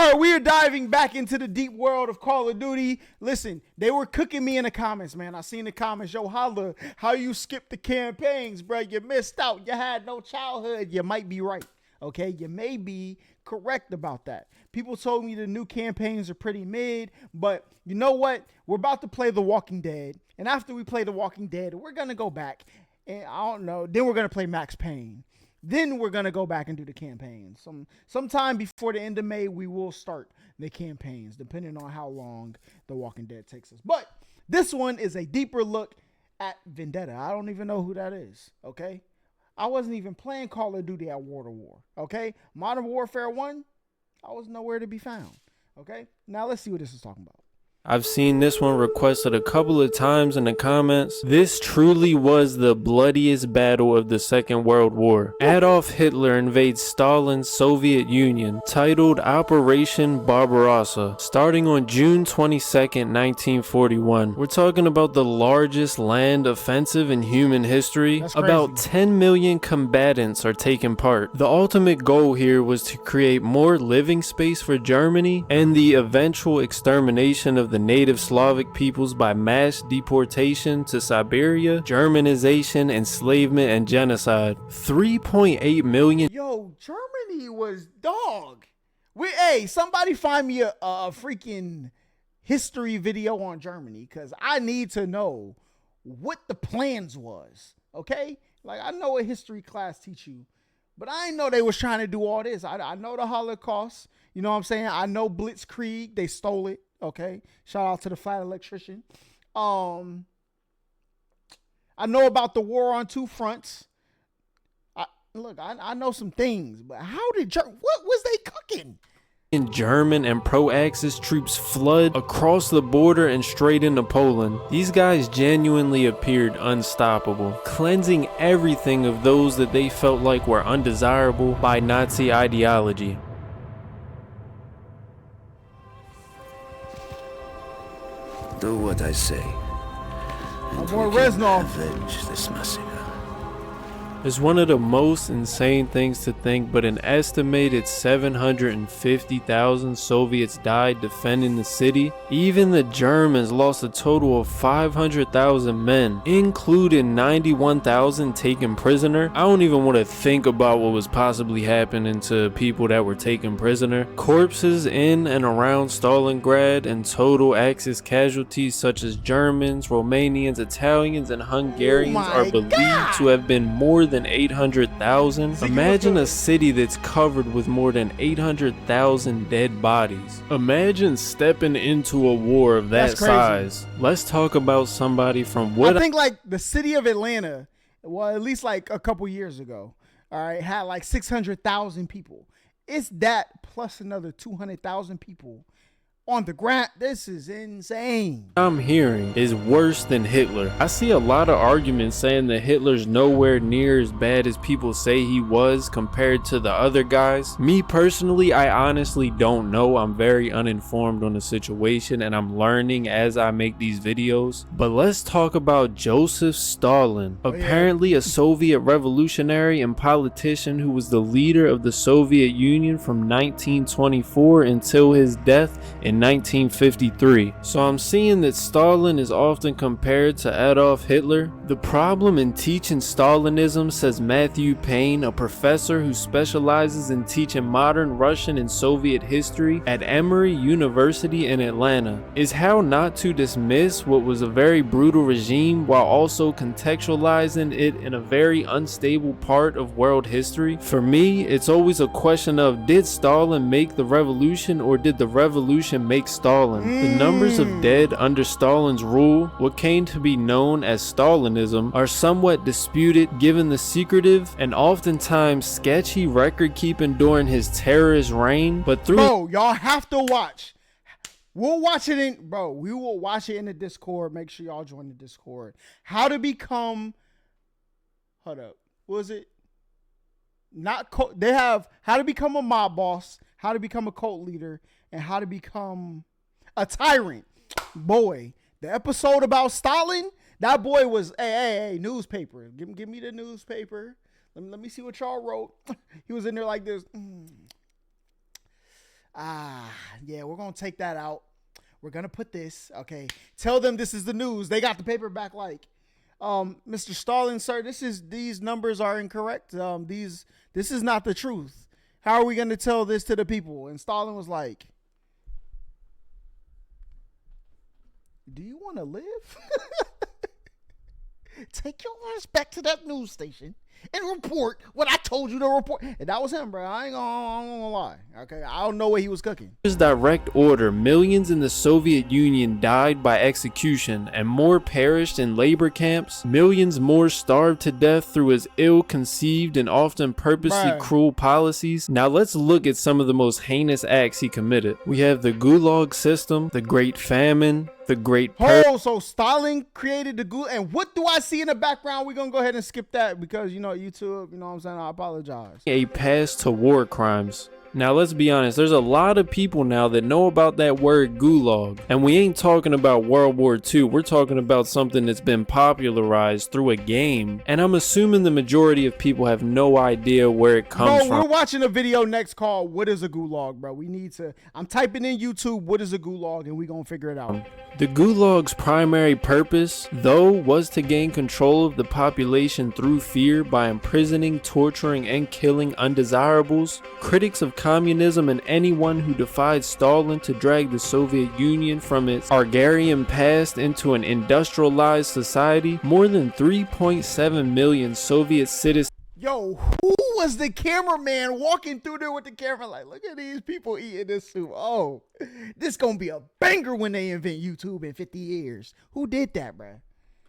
All right, we are diving back into the deep world of Call of Duty. Listen, they were cooking me in the comments, man. I seen the comments. Yo, Holla, how you skipped the campaigns, bro? You missed out. You had no childhood. You might be right, okay? You may be correct about that. People told me the new campaigns are pretty mid, but you know what? We're about to play The Walking Dead, and after we play The Walking Dead, we're going to go back, and I don't know, then we're going to play Max Payne. Then we're going to go back and do the campaigns. Sometime before the end of May, we will start the campaigns, depending on how long The Walking Dead takes us. But this one is a deeper look at Vendetta. I don't even know who that is, okay? I wasn't even playing Call of Duty at War to War, okay? Modern Warfare 1, I was nowhere to be found, okay? Now let's see what this is talking about. I've seen this one requested a couple of times in the comments. This truly was the bloodiest battle of the Second World War. Adolf Hitler invades Stalin's Soviet Union, titled Operation Barbarossa, starting on June 22nd, 1941. We're talking about the largest land offensive in human history. About 10 million combatants are taking part. The ultimate goal here was to create more living space for Germany and the eventual extermination of the native Slavic peoples by mass deportation to Siberia, Germanization, enslavement, and genocide. 3.8 million. Yo, Germany was dog. Hey, somebody find me a freaking history video on Germany, because I need to know what the plans was, okay? Like, I know a history class teach you, but I didn't know they was trying to do all this. I know the Holocaust, you know what I'm saying? I know Blitzkrieg, they stole it. Okay, shout out to the flat electrician. I know about the war on two fronts. I know some things, but what was they cooking? German and pro-Axis troops flood across the border and straight into Poland. These guys genuinely appeared unstoppable, cleansing everything of those that they felt like were undesirable by Nazi ideology. Do what I say, and more we can Reznov. avenge this massacre. It's one of the most insane things to think, but an estimated 750,000 Soviets died defending the city. Even the Germans lost a total of 500,000 men, including 91,000 taken prisoner. I don't even want to think about what was possibly happening to people that were taken prisoner. Corpses in and around Stalingrad, and total Axis casualties such as Germans, Romanians, Italians, and Hungarians are believed to have been more than 800,000. Imagine a city that's covered with more than 800,000 dead bodies. Imagine stepping into a war of that size. Let's talk about somebody from what I think like the city of Atlanta, well, at least like a couple years ago, all right, had like 600,000 people. It's that plus another 200,000 people on the ground. This is insane. I'm hearing is worse than Hitler. I see a lot of arguments saying that Hitler's nowhere near as bad as people say he was compared to the other guys. Me personally, I honestly don't know. I'm very uninformed on the situation, and I'm learning as I make these videos. But let's talk about Joseph Stalin. Apparently a Soviet revolutionary and politician who was the leader of the Soviet Union from 1924 until his death in 1953. So I'm seeing that Stalin is often compared to Adolf Hitler. The problem in teaching Stalinism, says Matthew Payne, a professor who specializes in teaching modern Russian and Soviet history at Emory University in Atlanta, is how not to dismiss what was a very brutal regime while also contextualizing it in a very unstable part of world history. For me, it's always a question of, did Stalin make the revolution, or did the revolution make Stalin? The numbers of dead under Stalin's rule, what came to be known as Stalinism, are somewhat disputed given the secretive and oftentimes sketchy record keeping during his terrorist reign. But Bro, y'all have to watch. We'll watch it in, bro, we will watch it in the Discord. Make sure y'all join the Discord. How to become, hold up, what was it? They have how to become a mob boss, how to become a cult leader, and how to become a tyrant. Boy, the episode about Stalin, that boy was, hey, newspaper. Give me the newspaper. Let me see what y'all wrote. He was in there like this. Yeah, we're gonna take that out. We're gonna put this. Okay, tell them this is the news. They got the paper back. Like, Mr. Stalin, sir, these numbers are incorrect. This is not the truth. How are we gonna tell this to the people? And Stalin was like, do you want to live? Take your ass back to that news station and report what I told you to report. And that was him, bro. I ain't gonna lie. Okay, I don't know what he was cooking. His direct order, millions in the Soviet Union died by execution and more perished in labor camps. Millions more starved to death through his ill-conceived and often purposely cruel policies. Now let's look at some of the most heinous acts he committed. We have the Gulag system, the Great Famine, the Great So Stalin created the Gulag. And what do I see in the background? We're gonna go ahead and skip that because, you know, YouTube, you know what I'm saying? I apologize. A pass to war crimes. Now let's be honest, there's a lot of people now that know about that word gulag, and we ain't talking about World War II, we're talking about something that's been popularized through a game, and I'm assuming the majority of people have no idea where it comes from. We're watching a video next called What is a Gulag, bro? We need to, I'm typing in YouTube, what is a Gulag, and we gonna figure it out. The Gulag's primary purpose, though, was to gain control of the population through fear by imprisoning, torturing, and killing undesirables, critics of communism, and anyone who defied Stalin to drag the Soviet Union from its agrarian past into an industrialized society. More than 3.7 million Soviet citizens. Yo, who was the cameraman walking through there with the camera like, look at these people eating this soup. Oh, this gonna be a banger when they invent YouTube in 50 years. Who did that, bruh?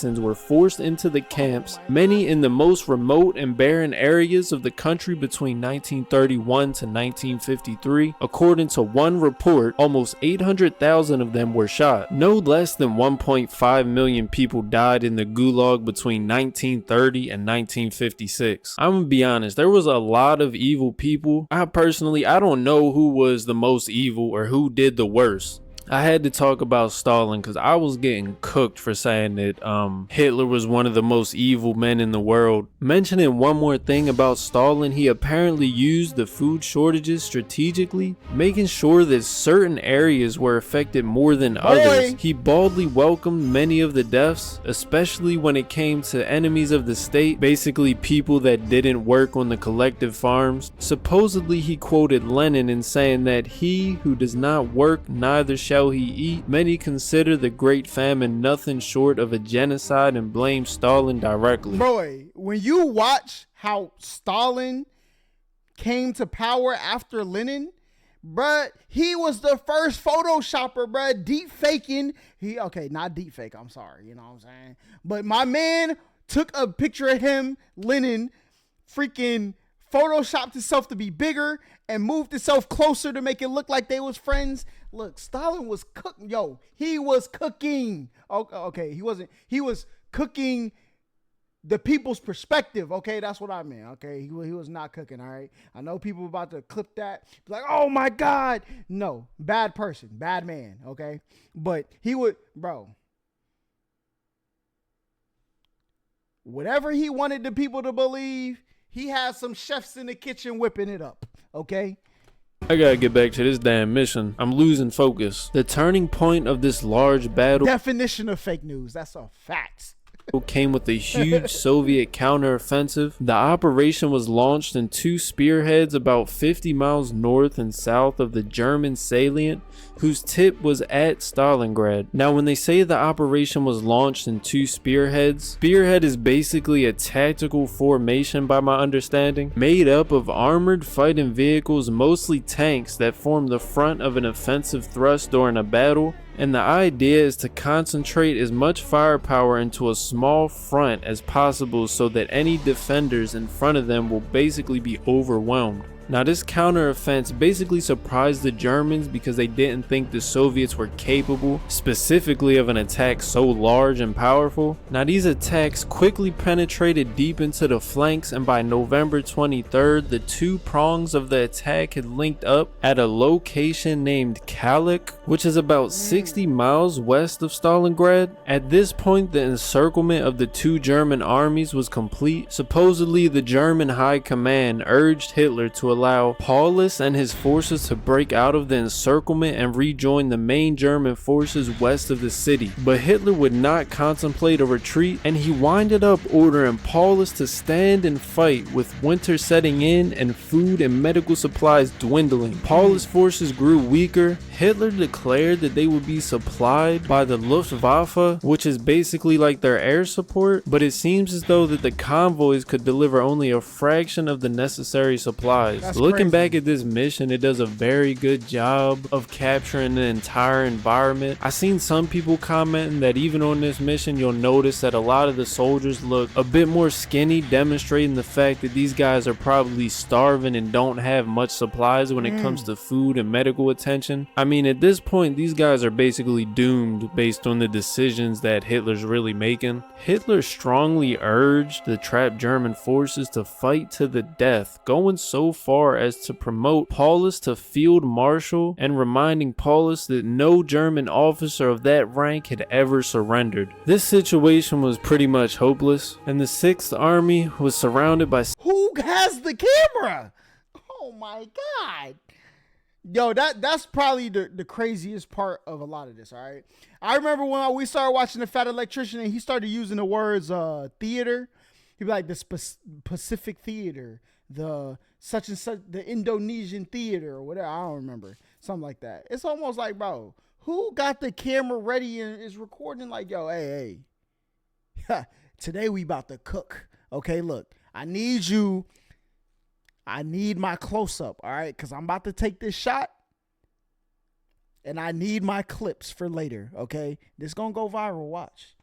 Were forced into the camps, many in the most remote and barren areas of the country between 1931 to 1953. According to one report, almost 800,000 of them were shot. No less than 1.5 million people died in the Gulag between 1930 and 1956. I'm gonna be honest, there was a lot of evil people. I don't know who was the most evil or who did the worst. I had to talk about Stalin because I was getting cooked for saying that Hitler was one of the most evil men in the world. Mentioning one more thing about Stalin, he apparently used the food shortages strategically, making sure that certain areas were affected more than others. He boldly welcomed many of the deaths, especially when it came to enemies of the state, basically people that didn't work on the collective farms. Supposedly he quoted Lenin in saying that he who does not work neither shall he eat. Many consider the Great Famine nothing short of a genocide and blame Stalin directly. Boy, when you watch how Stalin came to power after Lenin, bruh, he was the first Photoshopper, bruh, deep faking. Not deep fake, I'm sorry, you know what I'm saying? But my man took a picture of him, Lenin, freaking photoshopped himself to be bigger and moved himself closer to make it look like they was friends. Look, Stalin was cooking. Yo, he was cooking. Okay, he was cooking the people's perspective. Okay, that's what I meant. Okay, he was not cooking. All right, I know people about to clip that, be like, oh my God. No, bad person, bad man. Okay, but he would, bro. Whatever he wanted the people to believe, he has some chefs in the kitchen whipping it up. Okay. I gotta get back to this damn mission. I'm losing focus. The turning point of this large battle. Definition of fake news. That's a fact. Came with a huge Soviet counteroffensive. The operation was launched in two spearheads about 50 miles north and south of the German salient, whose tip was at Stalingrad. Now, when they say the operation was launched in two spearheads, spearhead is basically a tactical formation by my understanding, made up of armored fighting vehicles, mostly tanks, that form the front of an offensive thrust during a battle. And the idea is to concentrate as much firepower into a small front as possible so that any defenders in front of them will basically be overwhelmed. Now, this counteroffense basically surprised the Germans because they didn't think the Soviets were capable specifically of an attack so large and powerful. Now, these attacks quickly penetrated deep into the flanks, and by November 23rd, the two prongs of the attack had linked up at a location named Kalik, which is about 60 miles west of Stalingrad. At this point, the encirclement of the two German armies was complete. Supposedly, the German high command urged Hitler to allow Paulus and his forces to break out of the encirclement and rejoin the main German forces west of the city. But Hitler would not contemplate a retreat, and he winded up ordering Paulus to stand and fight. With winter setting in and food and medical supplies dwindling, Paulus' forces grew weaker. Hitler declared that they would be supplied by the Luftwaffe, which is basically like their air support, but it seems as though that the convoys could deliver only a fraction of the necessary supplies. That's Looking crazy. back at this mission, it does a very good job of capturing the entire environment. I seen some people commenting that even on this mission, you'll notice that a lot of the soldiers look a bit more skinny, demonstrating the fact that these guys are probably starving and don't have much supplies when it comes to food and medical attention. I mean, at this point, these guys are basically doomed based on the decisions that Hitler's really making. Hitler strongly urged the trapped German forces to fight to the death, going so far as to promote Paulus to field marshal and reminding Paulus that no German officer of that rank had ever surrendered. This situation was pretty much hopeless, and the 6th Army was surrounded by... Who has the camera? Oh my God. Yo, that's probably the craziest part of a lot of this, all right? I remember when we started watching The Fat Electrician and he started using the words theater. He'd be like the Pacific Theater, the such and such, the Indonesian Theater or whatever. I don't remember. Something like that. It's almost like, bro, who got the camera ready and is recording like, yo, hey, today we about to cook. Okay, look, I need my close-up, all right? Because I'm about to take this shot, and I need my clips for later, okay? This going to go viral, watch.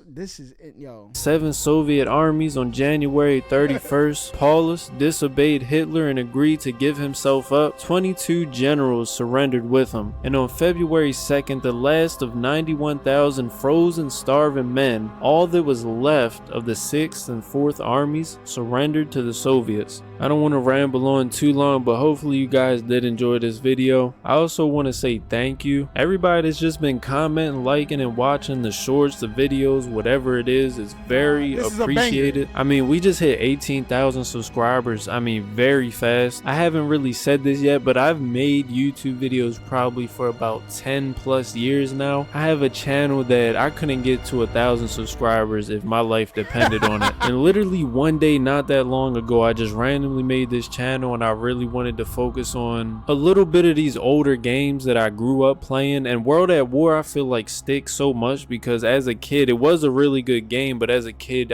This is it, yo. 7 Soviet armies on January 31st. Paulus disobeyed Hitler and agreed to give himself up. 22 generals surrendered with him. And on February 2nd, the last of 91,000 frozen, starving men, all that was left of the 6th and 4th armies, surrendered to the Soviets. I don't want to ramble on too long, but hopefully you guys did enjoy this video. I also want to say thank you. Everybody that's just been commenting, liking, and watching the shorts, the videos, whatever it is very appreciated. I mean, we just hit 18,000 subscribers. I mean, very fast. I haven't really said this yet, but I've made YouTube videos probably for about 10 plus years now. I have a channel that I couldn't get to 1,000 subscribers if my life depended on it. And literally one day not that long ago, I just randomly made this channel and I really wanted to focus on a little bit of these older games that I grew up playing. And World at War, I feel like sticks so much because as a kid, it was a really good game, but as a kid,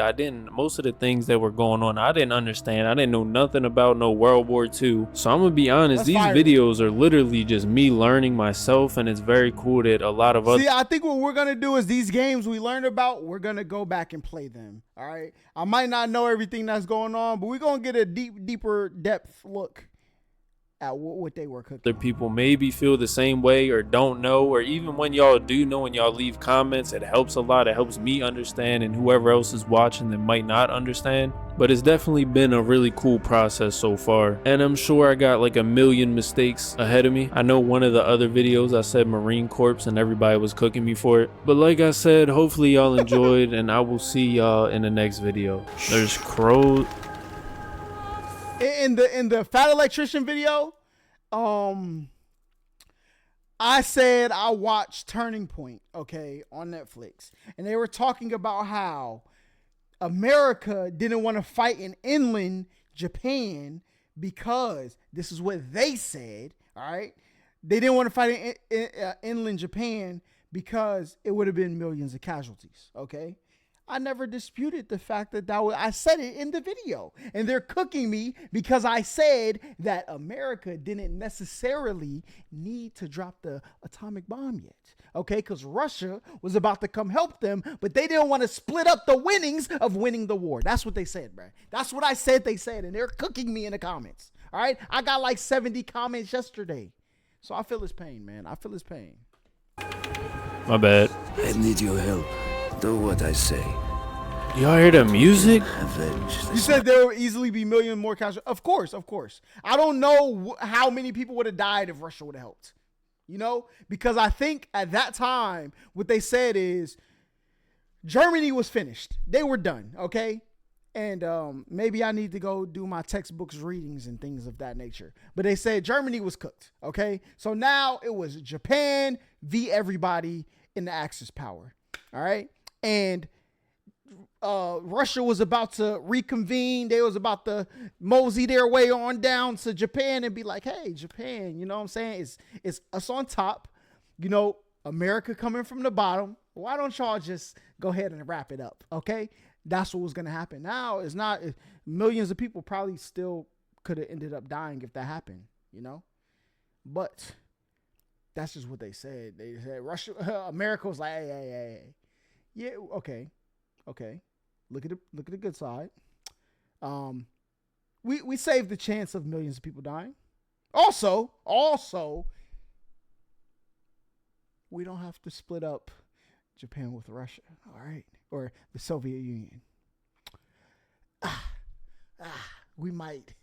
most of the things that were going on, I didn't understand. I didn't know nothing about no World War II. So I'm gonna be honest, these videos are literally just me learning myself, and it's very cool that a lot of See, I think what we're gonna do is these games we learned about, we're gonna go back and play them. All right. I might not know everything that's going on, but we're gonna get a deeper depth look at what they were cooking. Other people maybe feel the same way or don't know, or even when y'all do know and y'all leave comments, it helps a lot. It helps me understand and whoever else is watching that might not understand. But it's definitely been a really cool process so far, and I'm sure I got like a million mistakes ahead of me. I know one of the other videos I said Marine Corps and everybody was cooking me for it, but like I said, hopefully y'all enjoyed, and I will see y'all in the next video. There's crows in the Fat Electrician video. I said I watched Turning Point, okay, on Netflix, and they were talking about how America didn't want to fight in inland Japan because this is what they said. All right. They didn't want to fight in inland Japan because it would have been millions of casualties. Okay. I never disputed the fact that I said it in the video, and they're cooking me because I said that America didn't necessarily need to drop the atomic bomb yet. Okay, because Russia was about to come help them, but they didn't want to split up the winnings of winning the war. That's what they said, bro. That's what I said they said, and they're cooking me in the comments. All right, I got like 70 comments yesterday, so I feel his pain, man. I feel his pain. My bad. I need your help. Do what I say. Y'all hear the music? You said there would easily be million more casualties. Of course. I don't know how many people would have died if Russia would have helped. You know, because I think at that time, what they said is Germany was finished. They were done. Okay. And maybe I need to go do my textbooks readings and things of that nature. But they said Germany was cooked. Okay. So now it was Japan v. everybody in the Axis power. All right. And Russia was about to reconvene. They was about to mosey their way on down to Japan and be like, hey, Japan, you know what I'm saying? It's us on top. You know, America coming from the bottom. Why don't y'all just go ahead and wrap it up? Okay. That's what was going to happen. Now it's not, millions of people probably still could have ended up dying if that happened, you know, but that's just what they said. They said Russia, America was like, hey. Yeah. Okay. Look at the good side. We saved the chance of millions of people dying. Also, we don't have to split up Japan with Russia. All right. Or the Soviet Union. We might.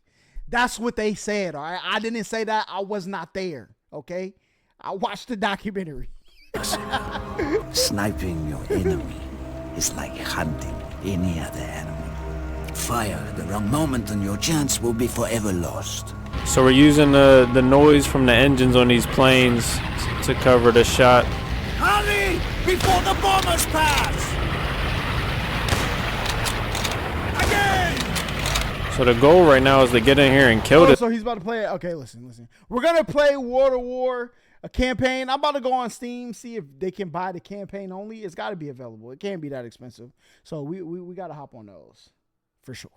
That's what they said, all right? I didn't say that. I was not there, okay? I watched the documentary. Sniping your enemy is like hunting any other animal. Fire at the wrong moment and your chance will be forever lost. So we're using the noise from the engines on these planes to cover the shot. Hurry! Before the bombers pass! So the goal right now is to get in here and kill this. So he's about to play it. Okay, listen. We're going to play War to War, a campaign. I'm about to go on Steam, see if they can buy the campaign only. It's got to be available. It can't be that expensive. So we got to hop on those for sure.